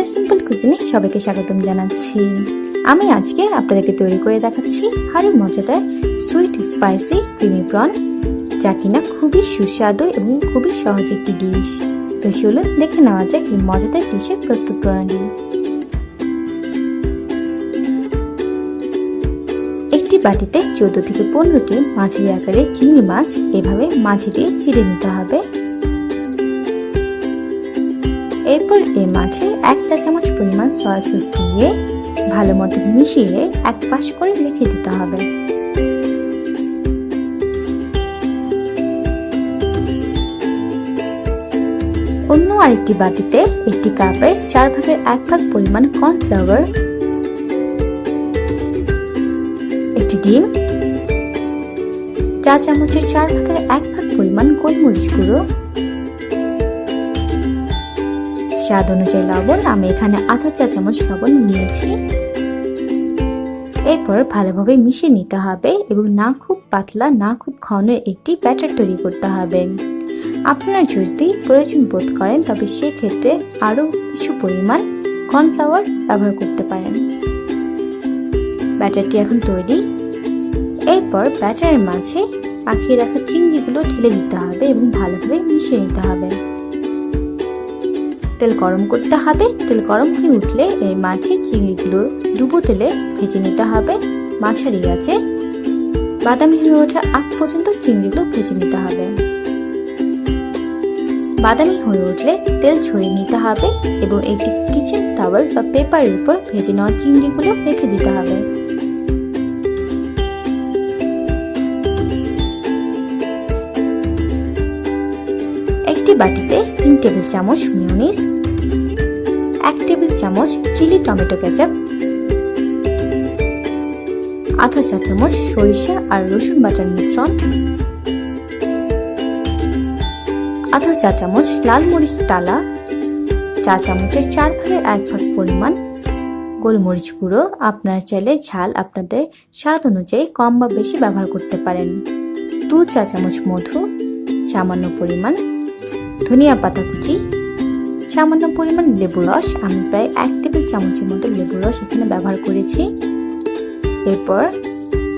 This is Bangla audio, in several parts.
আমার সিম্পল কুজিনে সবাইকে স্বাগতম জানাচ্ছি। আমি আজকে আপনাদেরকে তৈরি করে দেখাচ্ছি ভারী মজাদার সুইট স্পাইসি ক্রিমি প্রন, যা কিনা খুবই সুস্বাদু এবং খুবই সহজ একটি ডিশ। তো চলুন দেখে নেওয়া যাক এই মজাদার ডিশের প্রস্তুত প্রণালী। একটি বাটিতে 14 থেকে 15টি মাঝারি আকারের চিংড়ি মাছ এভাবে মাঝে দিয়ে চিড়ে নিতে হবে। এরপর এই মাছে 1 চা চামচ পরিমাণ সয়া সস দিয়ে ভালো মতো মিশিয়ে এক পাশ করে রেখে দিতে হবে। অন্য আরেকটি বাটিতে একটি কাপের 4 ভাগের 1 ভাগ পরিমাণ কর্নফ্লাওয়ার, একটি ডিম, চা চামচের 4 ভাগের 1 ভাগ পরিমাণ গোলমরিচ গুঁড়ো, স্বাদ অনুযায়ী লবণ, আমি এখানে আধা চা চামচ লবণ নিয়েছি। এরপর ভালোভাবে মিশিয়ে নিতে হবে এবং না খুব পাতলা না খুব ঘন একটি ব্যাটার তৈরি করতে হবে। আপনারা যদি প্রয়োজন বোধ করেন তবে সেক্ষেত্রে আরও কিছু পরিমাণ কর্নফ্লাওয়ার ব্যবহার করতে পারেন। ব্যাটারটি এখন তৈরি। এরপর ব্যাটারের মাঝে মাখিয়ে রাখা চিংড়িগুলো ঢেলে দিতে হবে এবং ভালোভাবে মিশিয়ে নিতে হবে। তেল গরম করতে হবে। তেল গরম হয়ে উঠলে এর মাঝে চিংড়িগুলো ডুবো তেলে ভেজে নিতে হবে। মাঝারি আঁচে বাদামি হয়ে ওঠার আগ পর্যন্ত চিংড়িগুলো ভেজে নিতে হবে। বাদামি হয়ে উঠলে তেল ছড়িয়ে নিতে হবে এবং একটি কিচেন টাওয়েল বা পেপারের উপর ভেজে নেওয়া চিংড়িগুলো রেখে দিতে হবে। একটি বাটিতে 3 টেবিল চামচ মেয়োনিজ, 1 টেবিল চামচ চিলি টমেটো কেচাপ, আধা চা চামচ সরিষা আর রসুন বাটার মিশ্রণ, আধা চা চামচ লাল মরিচ টালা, চা চামচের 4 ভাগের 1 ভাগ পরিমাণ গোলমরিচ গুঁড়ো, আপনারা চাইলে ঝাল আপনাদের স্বাদ অনুযায়ী কম বা বেশি ব্যবহার করতে পারেন, 2 চা চামচ মধু, সামান্য পরিমাণ ধনিয়া পাতা কুচি, সামান্য পরিমাণ লেবু রস, আমি প্রায় 1 টেবিল চামচের মতো লেবু রস এখানে ব্যবহার করেছি। এরপর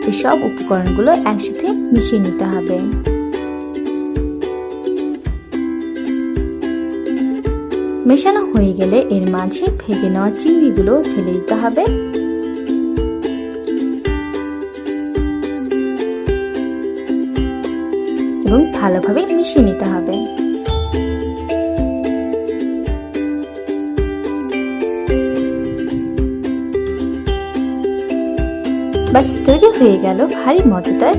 এই সব উপকরণগুলো একসাথে মিশিয়ে নিতে হবে। মেশানো হয়ে গেলে এর মাঝে ভেজে নেওয়া চিংড়িগুলো ঢেলে দিতে হবে এবং ভালোভাবে মিশিয়ে নিতে হবে। বাস তৈরি হয়ে গেল ভারী মজাদার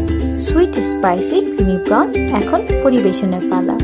সুইট স্পাইসি ক্রিমি প্রন। এখন পরিবেশনের পালা।